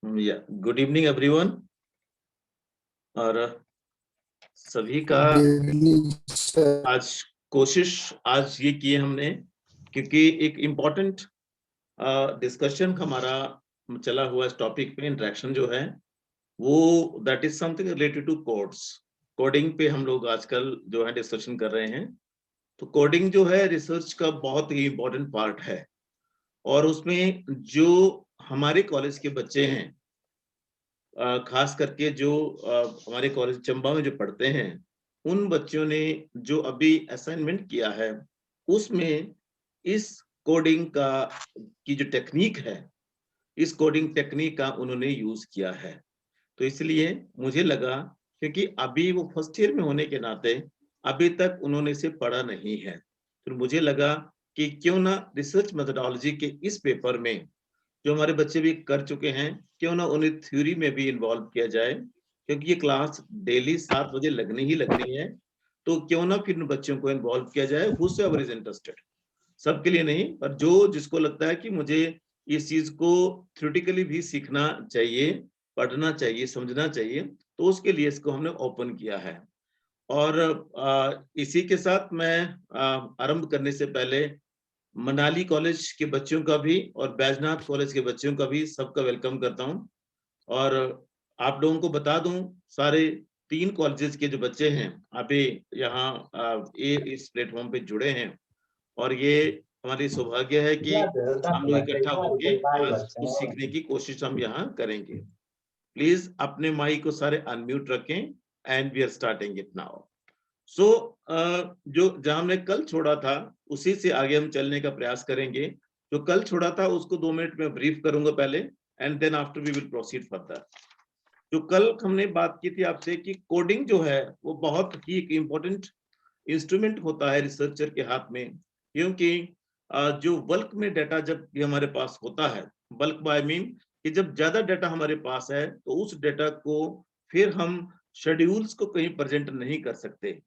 Good evening everyone. और सभी का आज कोशिश आज ये की हमने, क्योंकि एक इम्पोर्टेंट डिस्कशन हमारा चला हुआ इस टॉपिक पे, इंटरेक्शन जो है वो that is something related to codes. Coding पे हम लोग आजकल जो है डिस्कशन कर रहे हैं। तो कोडिंग जो है रिसर्च का बहुत ही इम्पोर्टेंट पार्ट है, और उसमें जो हमारे कॉलेज के बच्चे हैं, खास करके जो हमारे कॉलेज चंबा में जो पढ़ते हैं, उन बच्चों ने जो अभी असाइनमेंट किया है उसमें इस कोडिंग का की जो टेक्निक है, इस कोडिंग टेक्निक का उन्होंने यूज किया है। तो इसलिए मुझे लगा, क्योंकि अभी वो फर्स्ट ईयर में होने के नाते अभी तक उन्होंने इसे पढ़ा नहीं है, तो मुझे लगा कि क्यों ना रिसर्च मेथोडोलॉजी के इस पेपर में जो हमारे बच्चे भी कर चुके हैं, क्यों ना उन्हें थ्योरी में भी इन्वॉल्व किया जाए, क्योंकि ये क्लास डेली 7 बजे लगनी ही लगनी है। तो क्यों ना फिर उन बच्चों को इन्वॉल्व किया जाए, whosoever is interested, सबके लिए नहीं, पर जो जिसको लगता है कि मुझे इस चीज को थ्योरेटिकली भी सीखना चाहिए, पढ़ना चाहिए, समझना चाहिए, तो उसके लिए इसको हमने ओपन किया है। और इसी के साथ मैं आरंभ करने से पहले मनाली कॉलेज के बच्चों का भी और बैजनाथ कॉलेज के बच्चों का भी सबका वेलकम करता हूं। और आप लोगों को बता दूं, सारे 3 कॉलेजेस के जो बच्चे हैं अभी यहाँ ये इस प्लेटफॉर्म पे जुड़े हैं, और ये हमारी सौभाग्य है कि हम लोग इकट्ठा होके आज कुछ सीखने की कोशिश हम यहाँ करेंगे। प्लीज अपने माइक को सारे अनम्यूट रखें, and we are starting it now. So जो जहां हमने कल छोड़ा था उसी से आगे हम चलने का प्रयास करेंगे। जो कल छोड़ा था उसको 2 मिनट में ब्रीफ करूंगा पहले, and then after we will proceed further. जो कल हमने बात की थी आपसे कि कोडिंग जो है वो बहुत ही एक इम्पोर्टेंट इंस्ट्रूमेंट होता है रिसर्चर के हाथ में, क्योंकि जो बल्क में डाटा जब भी हमारे पास होता है, बल्क बाय मीन कि जब ज्यादा डाटा हमारे पास है तो उस डाटा को फिर हम शेड्यूल्स को कहीं प्रेजेंट नहीं कर सकते।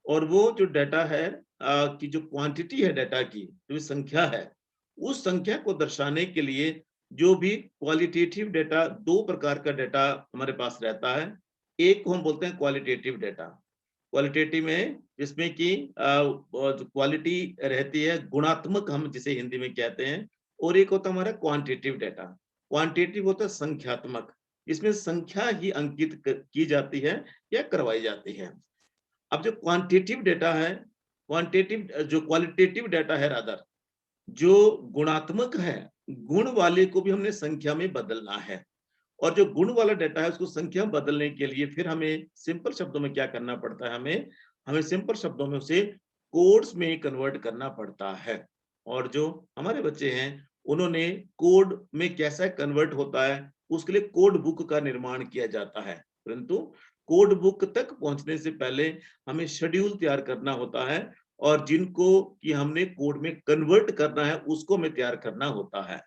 और वो जो डाटा है की जो क्वांटिटी है डाटा की, जो संख्या है, उस संख्या को दर्शाने के लिए जो भी क्वालिटेटिव डाटा, 2 प्रकार का डाटा हमारे पास रहता है। एक को हम बोलते हैं क्वालिटेटिव डाटा, क्वालिटेटिव में जिसमें कि जो क्वालिटी रहती है, गुणात्मक हम जिसे हिंदी में कहते हैं, और एक होता है हमारा क्वांटिटेटिव डाटा। क्वांटिटेटिव होता है संख्यात्मक, इसमें संख्या ही अंकित की जाती है या करवाई जाती है। अब जो क्वांटिटेटिव डाटा है, क्वांटिटेटिव जो क्वालिटेटिव डाटा है रादर, जो गुणात्मक है, गुण वाले को भी हमने संख्या में बदलना है। और जो गुण वाला डाटा है उसको संख्या में बदलने के लिए फिर हमें सिंपल शब्दों में क्या करना पड़ता है, हमें सिंपल शब्दों में उसे कोड्स में कन्वर्ट करना पड़ता है। और जो हमारे बच्चे हैं उन्होंने कोड में कैसा कन्वर्ट होता है उसके लिए कोड बुक का निर्माण किया जाता है, परंतु कोड बुक तक पहुंचने से पहले हमें शेड्यूल तैयार करना होता है, और जिनको कि हमने कोड में कन्वर्ट करना है उसको हमें तैयार करना होता है।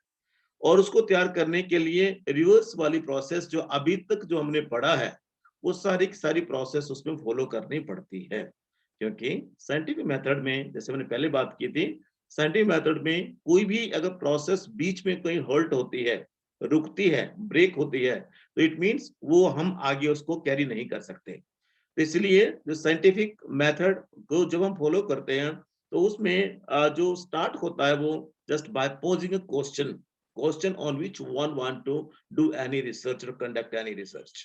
और उसको तैयार करने के लिए रिवर्स वाली प्रोसेस जो अभी तक जो हमने पढ़ा है, वो सारी की सारी प्रोसेस उसमें फॉलो करनी पड़ती है। क्योंकि साइंटिफिक मेथड में, जैसे मैंने पहले बात की थी, साइंटिफिक मेथड में कोई भी अगर प्रोसेस बीच में कहीं हॉल्ट होती है, रुकती है, ब्रेक होती है, तो इट मींस वो हम आगे उसको कैरी नहीं कर सकते। तो इसलिए जो साइंटिफिक मेथड को जब हम फॉलो करते हैं, तो उसमें जो स्टार्ट होता है वो just by posing a question on which one want to do any research और कंडक्ट एनी रिसर्च।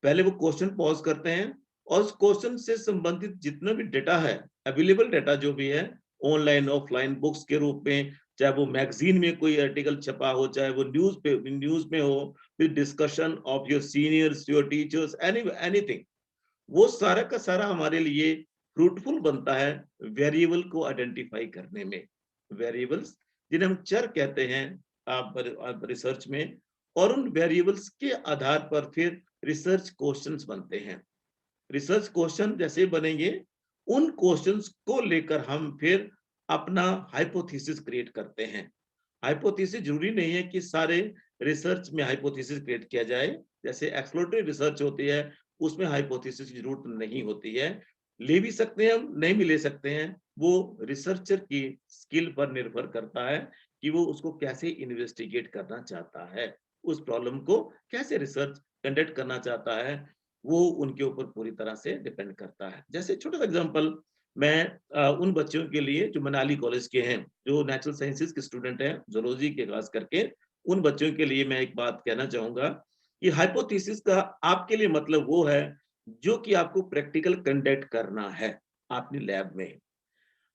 पहले वो क्वेश्चन पॉज करते हैं, और उस क्वेश्चन से संबंधित जितना भी डेटा है, अवेलेबल डेटा जो भी है, ऑनलाइन ऑफलाइन बुक्स के रूप में, चाहे वो मैगजीन में कोई आर्टिकल छपा हो, चाहे वो न्यूज में हो, फिर discussion of your seniors, your teachers, anything, वो सारा का सारा हमारे लिए फ्रूटफुल बनता है वेरिएबल को आइडेंटिफाई करने में। वेरिएबल्स जिन्हें हम चर कहते हैं आप रिसर्च में, और उन वेरिएबल्स के आधार पर फिर रिसर्च क्वेश्चंस बनते हैं। रिसर्च क्वेश्चन जैसे बनेंगे, उन क्वेश्चंस को लेकर हम फिर अपना हाइपोथेसिस क्रिएट करते हैं। हाइपोथेसिस जरूरी नहीं है कि सारे रिसर्च में हाइपोथेसिस क्रिएट किया जाए। जैसे एक्सप्लोरेटरी रिसर्च होती है, उसमें हाइपोथेसिस की जरूरत नहीं होती है। ले भी सकते हैं हम, नहीं भी ले सकते हैं, वो रिसर्चर की स्किल पर निर्भर करता है कि वो उसको कैसे इन्वेस्टिगेट करना चाहता है। उस प्रॉब्लम को कैसे रिसर्च कंडक्ट करना चाहता है, वो उनके ऊपर पूरी तरह से डिपेंड करता है। जैसे छोटा सा एग्जांपल मैं उन बच्चों के लिए जो मनाली कॉलेज के हैं, जो नेचुरल साइंसेज के स्टूडेंट हैं, ज़ूलॉजी के खास करके, उन बच्चों के लिए मैं एक बात कहना चाहूँगा कि हाइपोथेसिस का आपके लिए मतलब वो है, जो कि आपको प्रैक्टिकल कंडक्ट करना है अपनी लैब में।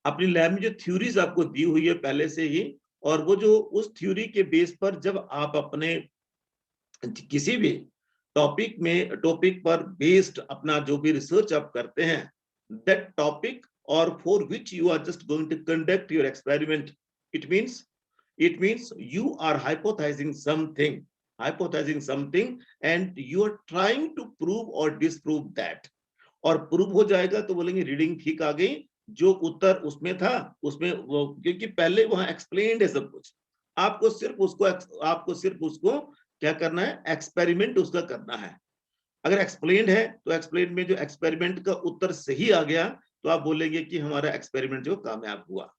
अपनी लैब में जो थ्योरीज़ आपको दी हुई है पहले से ही, और वो जो उस थ्योरी के बेस पर जब आप अपने किसी भी टॉपिक पर बेस्ड अपना जो भी रिसर्च आप करते हैं, दैट टॉपिक और for which you are just going to conduct your experiment, it means you are hypothesizing something and you are trying to prove or disprove that, और प्रूव हो जाएगा तो बोलेंगे रीडिंग ठीक आ गई, जो उत्तर उसमें था उसमें वो, क्योंकि पहले वहां एक्सप्लेन्ड है सब कुछ, आपको सिर्फ उसको क्या करना है, एक्सपेरिमेंट उसका करना है। अगर एक्सप्लेन्ड है तो एक्सप्लेन में जो एक्सपेरिमेंट का उत्तर सही आ गया तो आप बोलेंगे कि हमारा एक्सपेरिमेंट जो कामयाब हुआ।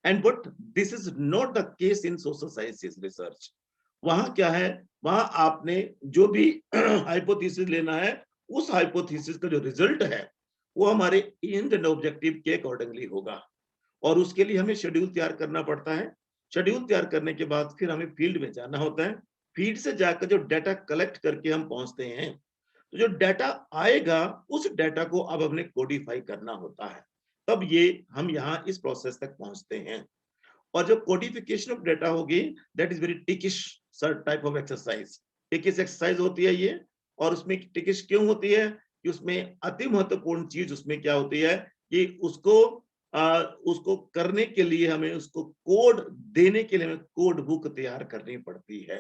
And but this is not the case in social sciences research. वहां क्या है, वहां आपने जो भी हाइपोथेसिस लेना है, उस हाइपोथेसिस का जो रिजल्ट है वो हमारे एंड एंड ऑब्जेक्टिव के अकॉर्डिंगली होगा, और उसके लिए हमें शेड्यूल तैयार करना पड़ता है। शेड्यूल तैयार करने के बाद फिर हमें फील्ड में जाना होता है। फील्ड से जाकर जो डाटा कलेक्ट करके हम पहुंचते हैं, तो जो डाटा आएगा उस डाटा को अब हमने कोडिफाई करना होता है, तब ये हम यहाँ इस प्रोसेस तक पहुंचते हैं। और जो कोडिफिकेशन ऑफ डाटा होगी, that is very tickish type of exercise. Tickish exercise होती है ये, और उसमें टिकिश क्यों होती है कि उसमें अति महत्वपूर्ण चीज उसमें क्या होती है कि उसको करने के लिए हमें, उसको कोड देने के लिए हमें कोड बुक तैयार करनी पड़ती है।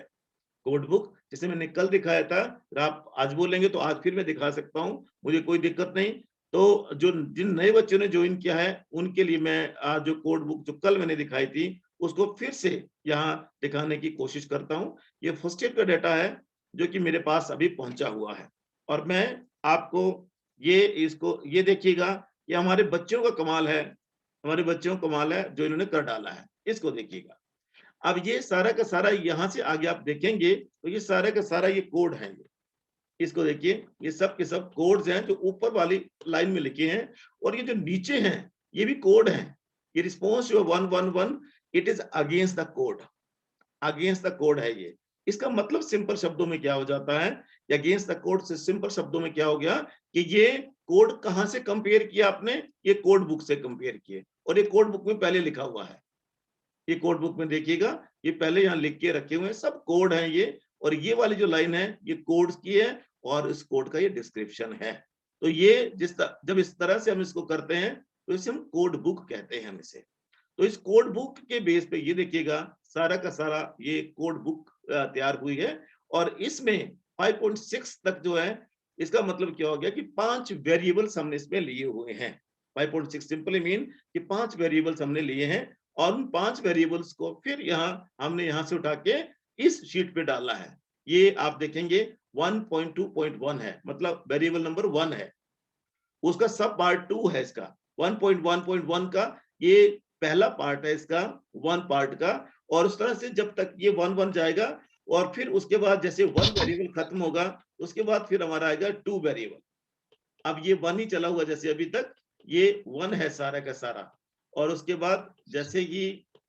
कोड बुक जैसे मैंने कल दिखाया था, अगर आप आज बोलेंगे तो आज फिर मैं दिखा सकता हूँ, मुझे कोई दिक्कत नहीं। तो जो जिन नए बच्चों ने ज्वाइन किया है उनके लिए मैं आज जो कोड बुक जो कल मैंने दिखाई थी उसको फिर से यहाँ दिखाने की कोशिश करता हूँ। ये फर्स्ट ईयर का डाटा है जो कि मेरे पास अभी पहुंचा हुआ है, और मैं आपको ये देखिएगा, ये हमारे बच्चों का कमाल है, हमारे बच्चों का कमाल है जो इन्होंने कर डाला है, इसको देखिएगा। अब ये सारा का सारा यहाँ से आगे आप देखेंगे तो ये सारा का सारा ये कोड है, इसको देखिए, ये सब के सब कोड्स हैं जो ऊपर वाली लाइन में लिखे हैं, और ये जो नीचे हैं ये भी कोड हैं। ये रिस्पॉन्स जो 111, it is against the code, against the code है ये। इसका मतलब सिंपल शब्दों में क्या हो जाता है, अगेंस्ट द कोड से सिंपल शब्दों में क्या हो गया कि ये कोड कहां से कंपेयर किया आपने, ये कोड बुक से कंपेयर किए, और ये कोड बुक में पहले लिखा हुआ है। ये कोड बुक में देखिएगा, ये पहले यहाँ लिख के रखे हुए हैं, सब कोड हैं ये, और ये वाली जो लाइन है ये कोड्स की है, और इस कोड का ये डिस्क्रिप्शन है। तो ये जब इस तरह से हम इसको करते हैं तो इसे हम कोड बुक कहते हैं हम इसे। तो इस कोड बुक के बेस पे ये देखिएगा सारा का सारा ये कोड बुक तैयार हुई है, और इसमें 5.6 तक जो है, इसका मतलब क्या हो गया कि 5 वेरिएबल्स हमने इसमें लिए हुए हैं। 5.6 सिंपली मीन कि 5 वेरिएबल्स हमने लिए हैं, और उन 5 वेरिएबल्स को फिर हमने यहाँ से उठा के इस शीट पे डाला है। ये आप देखेंगे 1.2.1 है, मतलब वेरिएबल नंबर 1 है, उसका सब पार्ट 2 है इसका। 1.1.1 का ये पहला पार्ट है इसका, 1 पार्ट का, और उस तरह से जब तक ये 1 1 जाएगा, और फिर उसके बाद जैसे 1 वेरिएबल खत्म होगा उसके बाद फिर हमारा आएगा 2 वेरिएबल। अब ये 1 ही चला हुआ जैसे अभी तक, ये 1 है सारा का सारा, और उसके बाद जैसे ही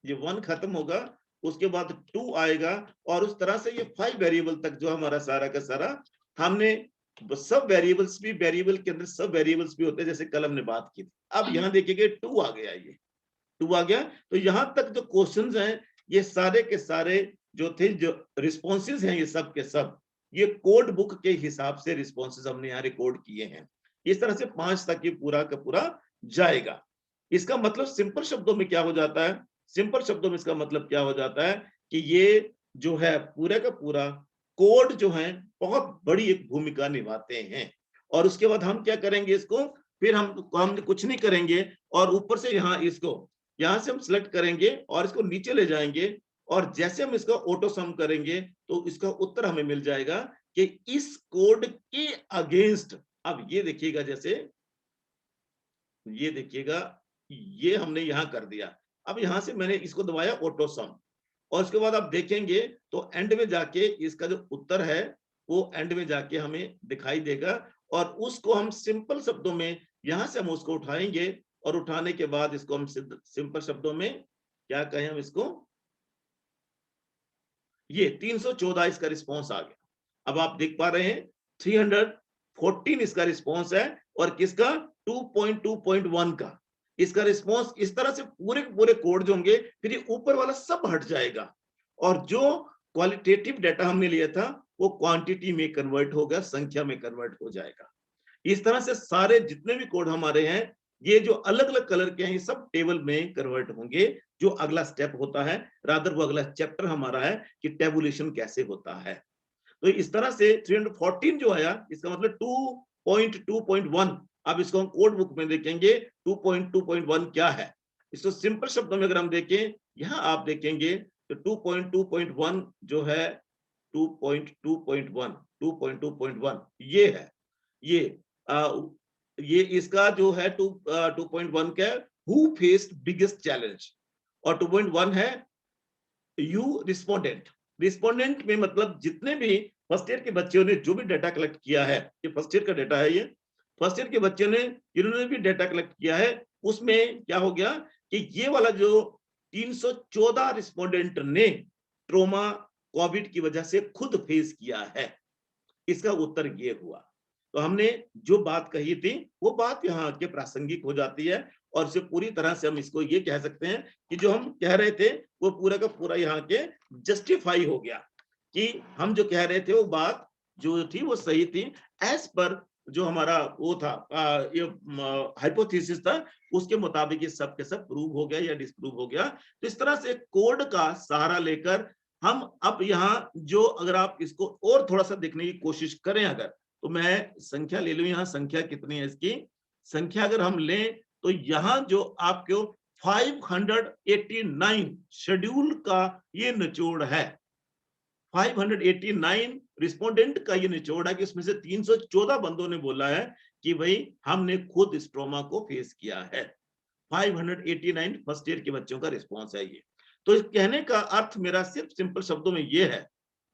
ये 1 खत्म होगा उसके बाद 2 आएगा, और उस तरह से ये 5 वेरिएबल तक जो हमारा सारा का सारा हमने सब वेरिएबल्स भी, वेरिएबल के अंदर सब वेरिएबल्स भी होते हैं जैसे कल हमने बात की थी। अब यहाँ देखिए 2 आ गया, ये 2 आ गया। तो यहाँ तक जो क्वेश्चंस हैं ये सारे के सारे जो थे, जो रिस्पॉन्सेज हैं ये सब के सब, ये कोड बुक के हिसाब से रिस्पॉन्सेज हमने यहाँ रिकॉर्ड किए हैं। इस तरह से 5 तक ये पूरा का पूरा जाएगा। इसका मतलब सिंपल शब्दों में क्या हो जाता है, सिंपल शब्दों में इसका मतलब क्या हो जाता है कि ये जो है पूरा का पूरा कोड जो है बहुत बड़ी एक भूमिका निभाते हैं। और उसके बाद हम क्या करेंगे, इसको फिर हम कुछ नहीं करेंगे, और ऊपर से यहाँ से हम सिलेक्ट करेंगे और इसको नीचे ले जाएंगे, और जैसे हम इसका ऑटो सम करेंगे तो इसका उत्तर हमें मिल जाएगा कि इस कोड के अगेंस्ट। अब ये देखिएगा, जैसे ये देखिएगा, ये हमने यहां कर दिया। अब यहां से मैंने इसको दबाया ऑटो सम, और उसके बाद आप देखेंगे तो एंड में जाके इसका जो उत्तर है वो एंड में जाके हमें दिखाई देगा, और उसको हम सिंपल शब्दों में यहां से हम उसको उठाएंगे, और उठाने के बाद इसको हम सिंपल शब्दों में क्या कहें हम इसको, ये 314 इसका रिस्पॉन्स आ गया। अब आप देख पा रहे हैं 314 इसका रिस्पॉन्स है, और किसका 2.2.1 का इसका रिस्पॉन्स। इस तरह से पूरे पूरे कोड जो होंगे, फिर ये ऊपर वाला सब हट जाएगा, और जो क्वालिटेटिव डाटा हमने लिया था वो क्वांटिटी में कन्वर्ट होगा, संख्या में कन्वर्ट हो जाएगा। इस तरह से सारे जितने भी कोड हमारे हैं, ये जो अलग अलग कलर के हैं, ये सब टेबल में कन्वर्ट होंगे। जो अगला स्टेप होता है, रादर वो अगला चैप्टर हमारा है कि टेबुलेशन कैसे होता है। तो इस तरह से 314 जो आया, इसका मतलब 2.2.1। अब इसको हम कोड बुक में देखेंगे 2.2.1 क्या है। इसको सिंपल शब्दों में अगर हम देखें, यहाँ आप देखेंगे तो 2.2.1 जो है 2.2.1 ये है। ये इसका जो है 2.1 का हु फेस्ड बिगेस्ट चैलेंज, और 2.1 है यू रिस्पोंडेंट। रिस्पोंडेंट में मतलब जितने भी फर्स्ट ईयर के बच्चों ने जो भी डाटा कलेक्ट किया है, ये फर्स्ट ईयर का डाटा है, ये फर्स्ट ईयर के बच्चों ने जिन्होंने भी डाटा कलेक्ट किया है, उसमें क्या हो गया कि ये वाला जो 314 रिस्पोंडेंट ने ट्रोमा कोविड की वजह से खुद फेस किया है, इसका उत्तर ये हुआ। तो हमने जो बात कही थी वो बात यहाँ के प्रासंगिक हो जाती है, और इसे पूरी तरह से हम इसको ये कह सकते हैं कि जो हम कह रहे थे वो पूरा का पूरा यहाँ के जस्टिफाई हो गया, कि हम जो कह रहे थे वो बात जो थी वो सही थी, एज पर जो हमारा वो था ये हाइपोथेसिस था, उसके मुताबिक ये सब के सब प्रूव हो गया या डिस्प्रूव हो गया। तो इस तरह से कोड का सहारा लेकर हम अब यहाँ जो, अगर आप इसको और थोड़ा सा देखने की कोशिश करें अगर, तो मैं संख्या ले लूं, यहाँ संख्या कितनी है इसकी, संख्या अगर हम लें तो यहाँ जो आपको 589 शेड्यूल का ये निचोड़ है, 589 रिस्पोंडेंट का ये निचोड़ है, कि इसमें से 314 बंदों ने बोला है कि भाई हमने खुद इस ट्रॉमा को फेस किया है। 589 फर्स्ट ईयर के बच्चों का रिस्पॉन्स है ये। तो इस कहने का अर्थ मेरा सिर्फ सिंपल शब्दों में ये है,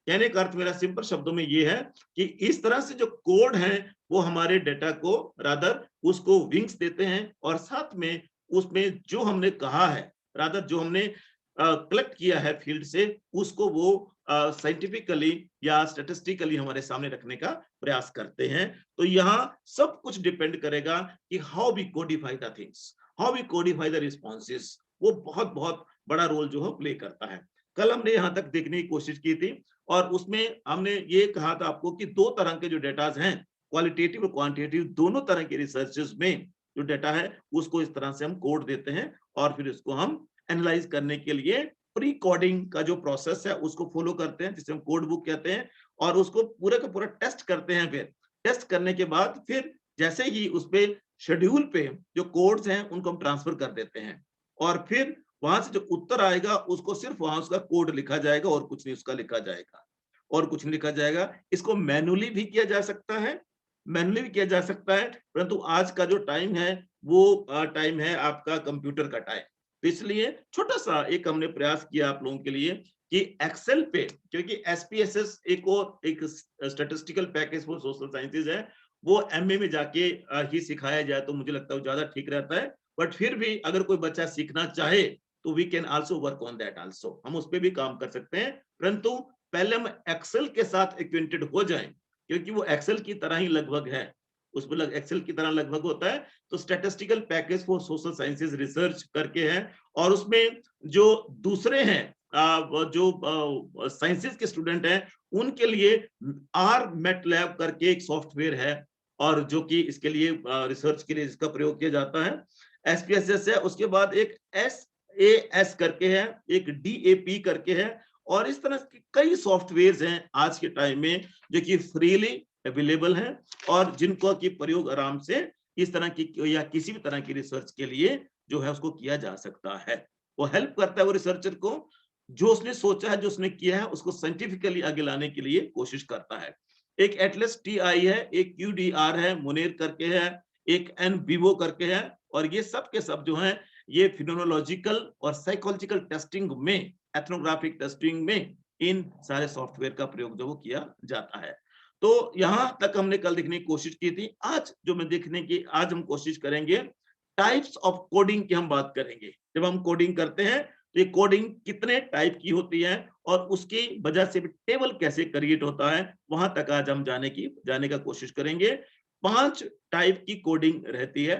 कहने का अर्थ मेरा सिंपल शब्दों में ये है कि इस तरह से जो कोड हैं वो हमारे डेटा को रादर उसको विंग्स देते हैं, और साथ में उसमें जो हमने कहा है, रादर जो हमने कलेक्ट किया है फील्ड से, उसको वो साइंटिफिकली या स्टैटिस्टिकली हमारे सामने रखने का प्रयास करते हैं। तो यहाँ सब कुछ डिपेंड करेगा कि how we codify the things, how we codify the responses, वो बहुत बहुत बड़ा रोल जो है प्ले करता है। कल हमने यहाँ तक देखने की कोशिश की थी, और उसमें हमने ये कहा था आपको कि दो तरह के जो डेटाज हैं, क्वालिटेटिव और क्वांटिटेटिव, दोनों तरह के रिसर्चेस में जो डेटा है उसको इस तरह से हम कोड देते हैं, और फिर इसको हम एनालाइज करने के लिए प्री कोडिंग का जो प्रोसेस है उसको फॉलो करते हैं, जिसे हम कोड बुक कहते हैं, और उसको पूरा का पूरा टेस्ट करते हैं। फिर टेस्ट करने के बाद फिर जैसे ही उस पे शेड्यूल पे जो कोड्स हैं उनको हम ट्रांसफर कर देते हैं, और फिर वहां से जो उत्तर आएगा उसको सिर्फ वहां उसका कोड लिखा जाएगा, और कुछ नहीं उसका लिखा जाएगा, और कुछ नहीं लिखा जाएगा। इसको मैनुअली भी किया जा सकता है, मैनुअली भी किया जा सकता है, परंतु आज का जो टाइम है वो टाइम है आपका कंप्यूटर का टाइम। तो इसलिए छोटा सा एक हमने प्रयास किया आप लोगों के लिए कि एक्सेल पे, क्योंकि एसपीएसएस एक statistical package for social sciences है, वो एमए में जाके ही सिखाया जाए तो मुझे लगता है ज्यादा ठीक रहता है। बट फिर भी अगर कोई बच्चा सीखना चाहे तो we can also work on that also, हम उस पर भी काम कर सकते हैं, परंतु पहले हम एक्सेल के साथ एक्वेंटेड हो जाएं, क्योंकि वो एक्सेल की तरह ही लगभग है, उसमें एक्सेल की तरह लगभग होता है। तो statistical package for social sciences research करके है, और उसमें जो दूसरे हैं जो साइंसेज के स्टूडेंट हैं उनके लिए आर मेट लैब करके एक सॉफ्टवेयर है, और जो कि इसके लिए रिसर्च के लिए इसका प्रयोग किया जाता है। एसपीएसएस है, उसके बाद एक एसएएस करके है, एक डीएपी करके है, और इस तरह के कई सॉफ्टवेयर्स हैं आज के टाइम में जो कि फ्रीली अवेलेबल हैं, और जिनको की प्रयोग आराम से इस तरह की या किसी भी तरह की रिसर्च के लिए जो है उसको किया जा सकता है। वो हेल्प करता है वो रिसर्चर को, जो उसने सोचा है, जो उसने किया है, उसको साइंटिफिकली आगे लाने के लिए कोशिश करता है। एक एटलस टीआई है, एक क्यूडीआर है, मुनेर करके है, एक एनविवो करके है, और ये सब के सब जो हैं ये फिनोलॉजिकल और साइकोलॉजिकल टेस्टिंग में एथनोग्राफिक टेस्टिंग में इन सारे सॉफ्टवेयर का प्रयोग जो वो किया जाता है। तो यहां तक हमने कल देखने की कोशिश की थी। आज जो मैं देखने की आज हम कोशिश करेंगे, टाइप्स ऑफ कोडिंग की हम बात करेंगे। जब हम कोडिंग करते हैं तो ये कोडिंग कितने टाइप की होती है और उसकी वजह से भी टेबल कैसे क्रिएट होता है, वहां तक आज हम जाने का कोशिश करेंगे। 5 टाइप की कोडिंग रहती है।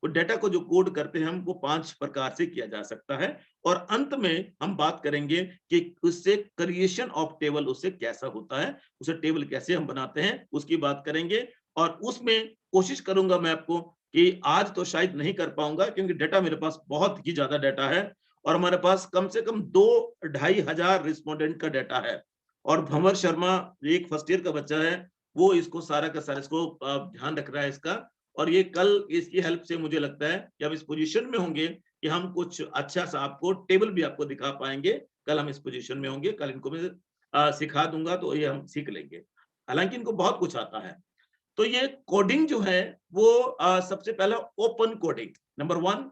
वो डेटा को जो कोड करते हैं हम, वो 5 प्रकार से किया जा सकता है और अंत में हम बात करेंगे कि उससे क्रिएशन ऑफ टेबल उससे कैसा होता है, उसे टेबल कैसे हम बनाते हैं उसकी बात करेंगे। और उसमें कोशिश करूंगा मैं आपको कि आज तो शायद नहीं कर पाऊंगा क्योंकि डेटा मेरे पास बहुत ही ज्यादा डेटा है और हमारे पास कम से कम 2-2,500 रिस्पोंडेंट का डेटा है। और भंवर शर्मा एक फर्स्ट ईयर का बच्चा है, वो इसको सारा का सारा इसको ध्यान रख रहा है इसका। और ये कल इसकी हेल्प से मुझे लगता है कि हम इस पोजीशन में होंगे कि हम कुछ अच्छा सा आपको टेबल भी आपको दिखा पाएंगे। कल हम इस पोजीशन में होंगे, कल इनको मैं सिखा दूंगा तो ये हम सीख लेंगे। हालांकि इनको बहुत कुछ आता है। तो ये कोडिंग जो है वो सबसे पहला ओपन कोडिंग नंबर 1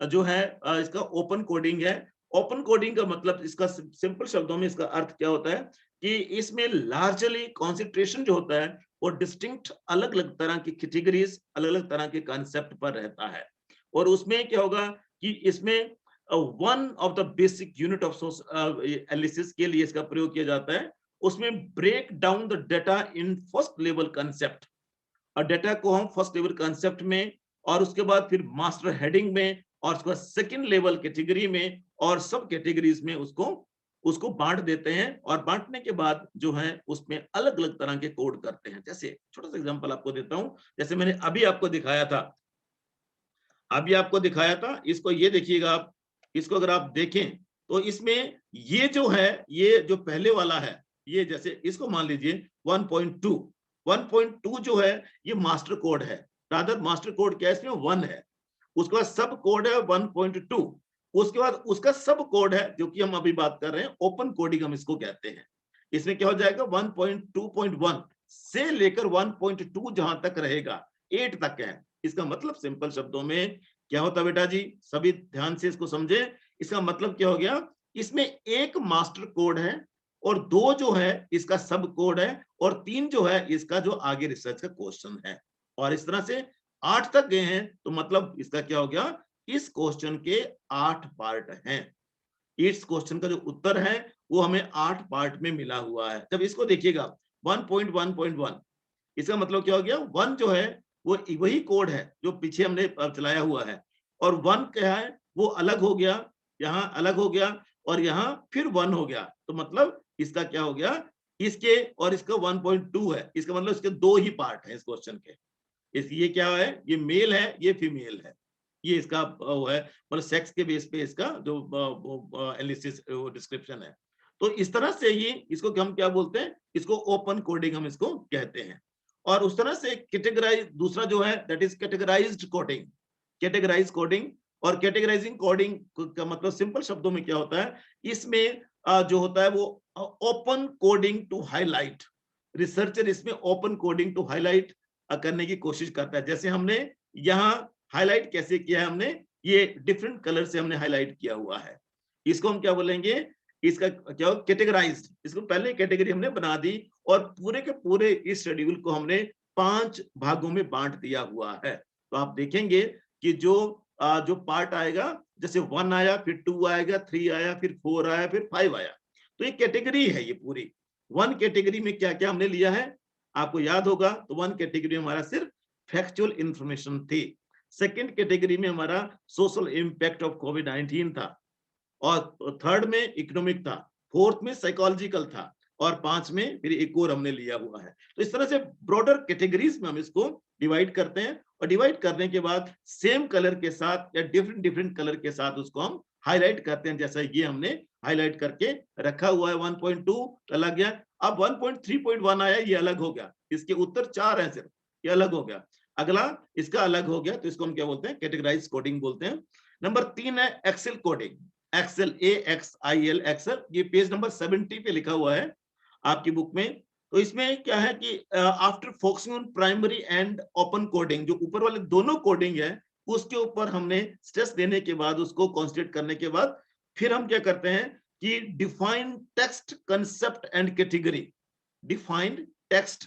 जो है इसका ओपन कोडिंग है। ओपन कोडिंग का मतलब इसका सिंपल शब्दों में इसका अर्थ क्या होता है कि इसमें लार्जली कॉन्सेंट्रेशन जो होता है वो डिस्टिंक्ट अलग अलग तरह की कैटेगरीज, अलग अलग तरह के कॉन्सेप्ट पर रहता है। और उसमें क्या होगा कि इसमें one of the basic unit of analysis के लिए इसका प्रयोग किया जाता है। उसमें break down the data in first level concept, और डेटा को हम फर्स्ट लेवल कंसेप्ट में और उसके बाद फिर मास्टर हेडिंग में और उसके बाद सेकंड लेवल कैटेगरी में और सब कैटेगरीज में उसको उसको बांट देते हैं। और बांटने के बाद जो है उसमें अलग अलग तरह के कोड करते हैं। जैसे छोटा सा एग्जांपल आपको देता हूं, जैसे मैंने अभी आपको दिखाया था, इसको ये देखिएगा आप, इसको अगर आप देखें तो इसमें ये जो है, ये जो पहले वाला है, ये जैसे इसको मान लीजिए 1.2 जो है ये मास्टर कोड है। रादर मास्टर कोड क्या है, इसमें 1 है। उसके बाद सब कोड है 1.2। उसके बाद उसका सब कोड है जो कि हम अभी बात कर रहे हैं, ओपन कोडिंग हम इसको कहते हैं। इसमें क्या हो जाएगा 1.2.1 से लेकर 1.2 जहां तक रहेगा 8 तक है। इसका मतलब सिंपल शब्दों में क्या होता है बेटा जी, सभी ध्यान से इसको समझे। इसका मतलब क्या हो गया, इसमें एक मास्टर कोड है और 2 जो है इसका सब कोड है और 3 जो है इसका जो आगे रिसर्च का क्वेश्चन है। और इस तरह से 8 तक गए हैं तो मतलब इसका क्या हो गया, इस क्वेश्चन के 8 पार्ट हैं। इस क्वेश्चन का जो उत्तर है वो हमें 8 पार्ट में मिला हुआ है। जब इसको देखिएगा 1.1.1, इसका मतलब क्या हो गया, 1 जो है वो वही कोड है जो पीछे हमने चलाया हुआ है और 1 क्या है वो अलग हो गया, यहाँ अलग हो गया और यहाँ फिर 1 हो गया। तो मतलब इसका क्या हो गया, इसके और इसका 1.2 है, इसका मतलब इसके 2 ही पार्ट हैं इस क्वेश्चन के। ये क्या है, ये मेल है, ये फीमेल है, ये इसका वो है, मतलब सेक्स के बेस पे इसका जो एनालिसिस डिस्क्रिप्शन है। तो इस तरह से ये इसको हम क्या बोलते हैं, इसको ओपन कोडिंग हम इसको कहते हैं। और उस तरह से कैटेगराइज दूसरा जो है that is categorised coding, categorise coding. और कैटेगराइजिंग कोडिंग का मतलब सिंपल शब्दों में क्या होता है, इसमें जो होता है वो open coding to highlight, researcher इसमें ओपन कोडिंग टू हाईलाइट करने की कोशिश करता है। जैसे हमने यहाँ हाईलाइट कैसे किया है, हमने ये डिफरेंट कलर से हमने हाईलाइट किया हुआ है। इसको हम क्या बोलेंगे, इसका क्या कैटेगराइज्ड, इसको पहले कैटेगरी हमने बना दी और पूरे के पूरे इस शेड्यूल को हमने 5 भागों में बांट दिया हुआ है। तो आप देखेंगे कि जो पार्ट आएगा, जैसे 1 आया, फिर 2 आएगा, 3 आया, फिर 4 आया, फिर 5 आया। तो ये कैटेगरी है ये पूरी। 1 कैटेगरी में क्या क्या हमने लिया है आपको याद होगा, तो 1 कैटेगरी हमारा सिर्फ फैक्चुअल इंफॉर्मेशन थी। सेकंड कैटेगरी में हमारा सोशल इंपैक्ट ऑफ कोविड-19 था और थर्ड में इकोनॉमिक था, फोर्थ में साइकोलॉजिकल था और 5 में फिर एक और हमने लिया हुआ है। तो इस तरह से ब्रॉडर कैटेगरीज में हम इसको डिवाइड करते हैं और डिवाइड करने के बाद सेम कलर के साथ या डिफरेंट डिफरेंट कलर के साथ उसको हम हाईलाइट करते हैं। जैसा ये हमने हाईलाइट करके रखा हुआ है, 1.2 अलग गया, अब 1.3.1 आया, ये अलग हो गया, इसके उत्तर 4 हैं सिर्फ, ये अलग हो गया। अगला इसका अलग हो गया, तो इसको हम क्या बोलते हैं, कैटेगराइज कोडिंग बोलते हैं। नंबर 3 है axial coding, axial, AXIL axial, ये पेज नंबर 70 पे लिखा हुआ है आपकी बुक में। तो इसमें क्या है कि after focusing on primary and open coding, जो ऊपर वाले दोनों कोडिंग है उसके ऊपर हमने स्ट्रेस देने के बाद, उसको कॉन्सेंट्रेट करने के बाद फिर हम क्या करते हैं कि define text, concept and category. Defined text,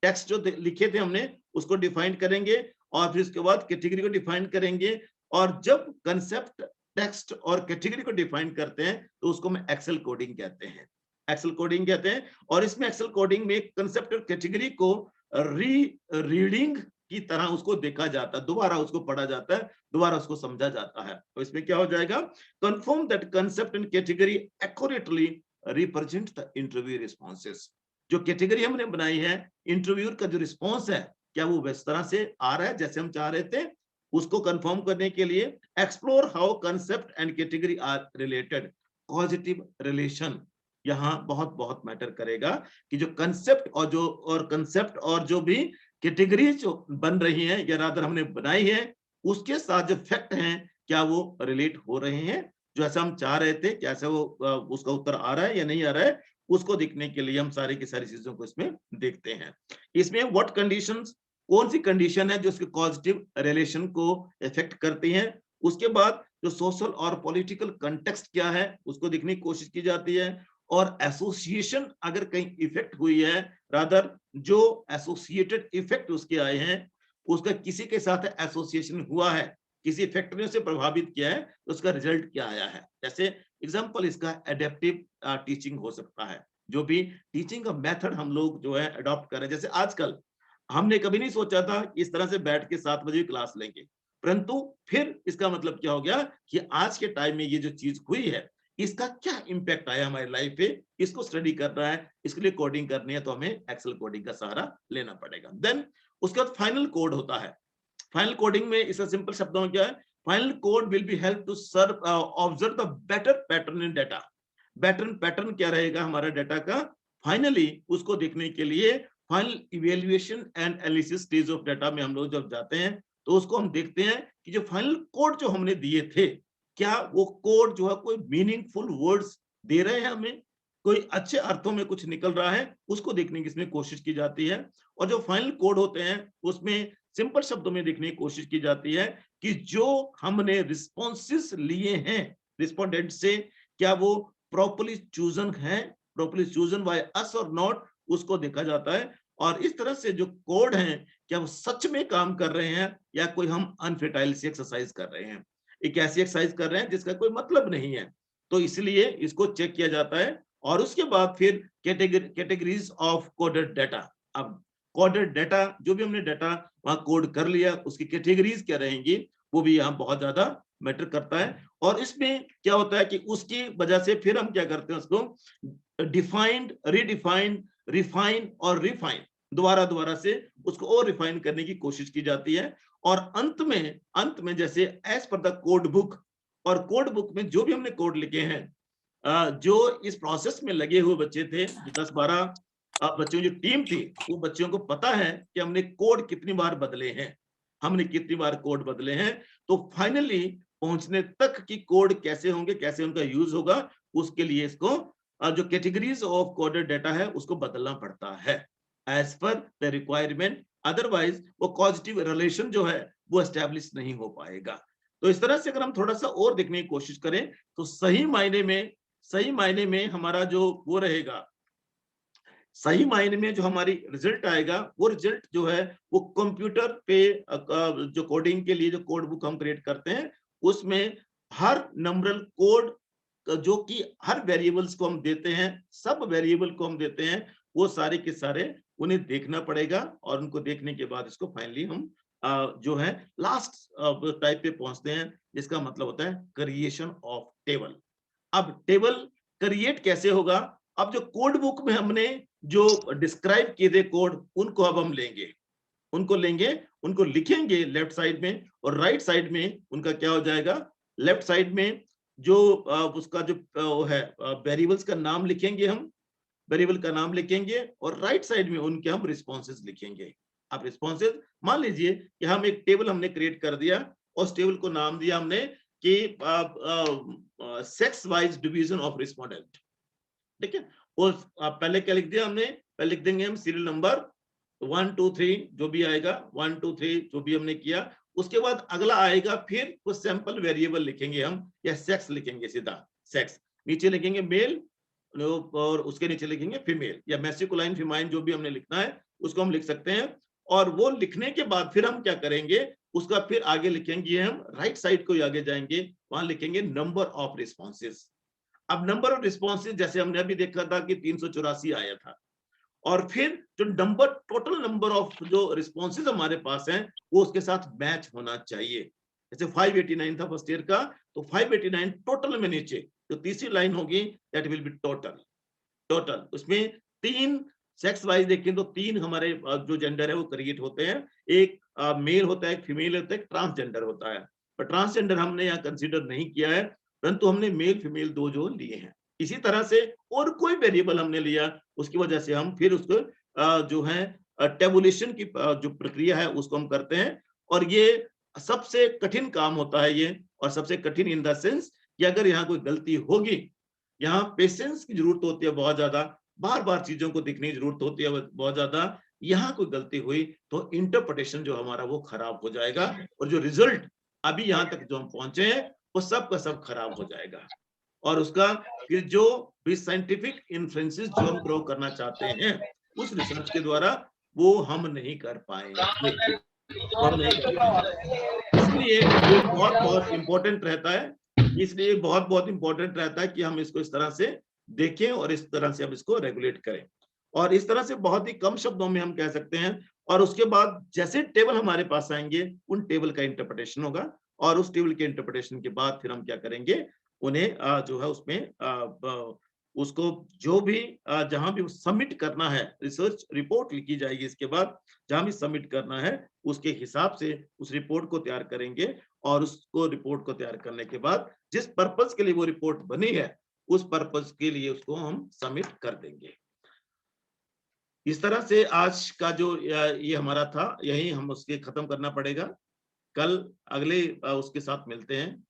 text जो लिखे थे हमने उसको डिफाइन करेंगे और फिर उसके बाद कैटेगरी को डिफाइन करेंगे। और जब कंसेप्ट, टेक्स्ट और कैटेगरी को डिफाइन करते हैं तो उसको हम एक्सेल कोडिंग कहते हैं, एक्सेल कोडिंग कहते हैं। और इसमें एक्सेल कोडिंग में कंसेप्ट और कैटेगरी को रीडिंग की तरह उसको देखा जाता है, दोबारा उसको पढ़ा जाता है, दोबारा उसको समझा जाता है। तो इसमें क्या हो जाएगा, confirm that concept and category accurately represent the interview responses. जो कैटेगरी हमने बनाई है, इंटरव्यू का जो रिस्पॉन्स है, क्या वो इस तरह से आ रहा है जैसे हम चाह रहे थे, उसको कंफर्म करने के लिए explore how concept and category are related. Positive relation यहाँ बहुत बहुत मैटर करेगा कि जो कंसेप्ट और जो भी कैटेगरी जो बन रही है या रादर हमने बनाई है, उसके साथ जो फैक्ट हैं क्या वो रिलेट हो रहे हैं, जो ऐसा हम चाह रहे थे, कैसे वो उसका उत्तर आ रहा है या नहीं आ रहा है, उसको देखने के लिए हम सारी की सारी चीजों को इसमें देखते हैं। इसमें व्हाट कंडीशंस, कौन सी कंडीशन है जो इसके पॉजिटिव रिलेशन को इफेक्ट करती हैं। उसके बाद जो सोशल और पॉलिटिकल कंटेक्स्ट क्या है उसको देखने की कोशिश की जाती है। और एसोसिएशन अगर कहीं इफेक्ट हुई है, रादर जो एसोसिएटेड इफेक्ट उसके आए हैं, उसका किसी के साथ एसोसिएशन हुआ है, किसी फैक्टर ने उसे प्रभावित किया है, तो उसका रिजल्ट क्या आया है। जैसे एग्जांपल इसका एडेप्टिव टीचिंग हो सकता है, जो भी टीचिंग का मेथड हम लोग जो है अडॉप्ट कर रहे हैं। जैसे आजकल हमने कभी नहीं सोचा था कि इस तरह से बैठ के 7 बजे क्लास लेंगे, परंतु फिर इसका मतलब क्या हो गया कि आज के टाइम में ये जो चीज हुई है, इसका क्या इम्पैक्ट आया हमारी लाइफ पे, इसको स्टडी करना है, इसके लिए कोडिंग करनी है, तो हमें एक्सेल कोडिंग का सहारा लेना पड़ेगा। देन उसके बाद फाइनल कोड होता है। फाइनल कोडिंग में इसका सिंपल शब्दों में क्या है, final code will be help to serve observe the better pattern in data. Better pattern क्या रहेगा हमारा डेटा का, फाइनली उसको देखने के लिए final evaluation and analysis stage of data में हम लोग जब जाते हैं तो उसको हम देखते हैं कि जो फाइनल कोड जो हमने दिए थे, क्या वो कोड जो है कोई मीनिंगफुल वर्ड्स दे रहे हैं हमें, कोई अच्छे अर्थों में कुछ निकल रहा है, उसको देखने की इसमें कोशिश की जाती है। और जो फाइनल कोड होते हैं उसमें सिंपल शब्दों में देखने की कोशिश की जाती है कि जो हमने रिस्पॉन्सेस लिए हैं रिस्पोंडेंट से, क्या वो प्रॉपर्ली चूजन है, प्रॉपर्ली चूजन बाय अस और नॉट, उसको देखा जाता है। और इस तरह से जो कोड हैं क्या वो सच में काम कर रहे हैं या कोई हम अनफर्टाइल सी एक्सरसाइज कर रहे हैं, एक ऐसी एक्सरसाइज कर रहे हैं जिसका कोई मतलब नहीं है। तो इसलिए इसको चेक किया जाता है। और उसके बाद फिर कैटेगरीज ऑफ कोडेड डाटा। अब कोडेड डाटा, जो भी हमने डाटा वहां कोड कर लिया, उसकी कैटेगरीज क्या रहेंगी, वो भी यहाँ बहुत ज्यादा मैटर करता है। और इसमें क्या होता है कि उसकी वजह से फिर हम क्या करते हैं, उसको डिफाइंड, रीडिफाइंड, रिफाइन और रिफाइन, दोबारा दोबारा से उसको और रिफाइन करने की कोशिश की जाती है। और अंत में जैसे as per the code book, और कोड बुक में जो भी हमने कोड लिखे हैं, जो इस प्रोसेस में लगे हुए बच्चे थे, 10-12 बच्चों की जो टीम थी, वो बच्चों को पता है कि हमने कोड कितनी बार बदले हैं, हमने कितनी बार कोड बदले हैं। तो फाइनली पहुंचने तक कि कोड कैसे होंगे, कैसे उनका यूज होगा, उसके लिए इसको जो कैटेगरीज ऑफ कोडेड डाटा है उसको बदलना पड़ता है as per the requirement. Otherwise वो पॉजिटिव रिलेशन जो है वो एस्टेब्लिश नहीं हो पाएगा। तो इस तरह से अगर हम थोड़ा सा और देखने की कोशिश करें तो सही मायने में हमारा जो वो रहेगा, सही मायने में जो हमारी रिजल्ट आएगा, वो रिजल्ट जो है वो कंप्यूटर पे जो कोडिंग के लिए जो कोड बुक हम क्रिएट करते हैं, उसमें हर नंबरल कोड जो कि हर वेरिएबल्स को हम देते हैं, सब वेरिएबल को हम देते हैं, वो सारे के सारे उन्हें देखना पड़ेगा। और उनको देखने के बाद इसको फाइनली हम जो है लास्ट टाइप पे पहुंचते हैं, जिसका मतलब होता है क्रिएशन ऑफ टेबल। अब टेबल क्रिएट कैसे होगा, अब जो कोड बुक में हमने जो डिस्क्राइब किए थे कोड, उनको अब हम लेंगे, उनको लिखेंगे लेफ्ट साइड में, और राइट साइड में उनका क्या हो जाएगा, लेफ्ट साइड में जो उसका जो वो है वेरिएबल्स का नाम लिखेंगे, हम वेरिएबल का नाम लिखेंगे, और राइट साइड में उनके हम रिस्पॉन्सेज लिखेंगे। अब रिस्पॉन्सेज, मान लीजिए कि हम एक टेबल हमने क्रिएट कर दिया, और उस टेबल को नाम दिया हमने कि sex wise division of respondent, ठीक है। और पहले क्या लिख दिया हमने, पहले लिख देंगे हम सीरियल नंबर 1 2 3, जो भी आएगा 1 2 3 जो भी हमने किया। उसके बाद अगला आएगा, फिर कुछ सैंपल वेरिएबल लिखेंगे हम, या सेक्स लिखेंगे सीधा सेक्स। नीचे लिखेंगे मेल और उसके नीचे लिखेंगे फीमेल, या मैस्कुलाइन फीमाइन जो भी हमने लिखना है उसको हम लिख सकते हैं। और वो लिखने के बाद फिर हम क्या करेंगे, उसका फिर आगे लिखेंगे, हम राइट साइड को आगे जाएंगे, वहां लिखेंगे नंबर ऑफ रिस्पॉन्सेज। अब नंबर ऑफ रिस्पॉन्सेज जैसे हमने अभी देखा था कि 384 आया था, और फिर जो नंबर, टोटल नंबर ऑफ जो रिस्पॉन्सेज हमारे पास हैं वो उसके साथ मैच होना चाहिए। जैसे 589 था फर्स्ट ईयर का, तो 589 टोटल में नीचे जो तीसरी लाइन होगी that will be total. Total उसमें 3 सेक्स वाइज देखें तो 3 हमारे जो जेंडर है वो क्रिएट होते हैं, एक मेल होता है, एक फीमेल होता है, एक ट्रांसजेंडर होता है। पर ट्रांसजेंडर हमने यहाँ कंसीडर नहीं किया है, परंतु हमने मेल फीमेल 2 जो लिए हैं। इसी तरह से और कोई वेरिएबल हमने लिया, उसकी वजह से हम फिर उसको जो है टेबुलेशन की जो प्रक्रिया है उसको हम करते हैं। और ये सबसे कठिन काम होता है ये, और सबसे कठिन इन द सेंस कि अगर यहाँ कोई गलती होगी, यहाँ पेशेंस की जरूरत होती है बहुत ज्यादा, बार बार चीजों को देखने की जरूरत होती है बहुत ज्यादा। यहाँ कोई गलती हुई तो इंटरप्रिटेशन जो हमारा वो खराब हो जाएगा, और जो रिजल्ट अभी यहाँ तक जो हम पहुंचे हैं वो सब का सब खराब हो जाएगा। और उसका फिर जो भी साइंटिफिक इन्फ्लुएंसेस जो हम ड्रॉ करना चाहते हैं उस रिसर्च के द्वारा वो हम नहीं कर पाएंगे, इसलिए ये बहुत बहुत इंपॉर्टेंट रहता है। इसलिए बहुत बहुत इंपॉर्टेंट रहता है कि हम इसको इस तरह से देखें और इस तरह से हम इसको रेगुलेट करें, और इस तरह से बहुत ही कम शब्दों में हम कह सकते हैं। और उसके बाद जैसे टेबल हमारे पास आएंगे उन टेबल का इंटरप्रिटेशन होगा, और उस टेबल के इंटरप्रिटेशन के बाद फिर हम क्या करेंगे, उन्हें जो है उसमें उसको जो भी जहां भी सबमिट करना है, रिसर्च रिपोर्ट लिखी जाएगी, इसके बाद जहां भी सबमिट करना है उसके हिसाब से उस रिपोर्ट को तैयार करेंगे, और उसको रिपोर्ट को तैयार करने के बाद जिस पर्पस के लिए वो रिपोर्ट बनी है उस पर्पस के लिए उसको हम सबमिट कर देंगे। इस तरह से आज का जो ये हमारा था, यही हम उसके खत्म करना पड़ेगा। कल अगले उसके साथ मिलते हैं।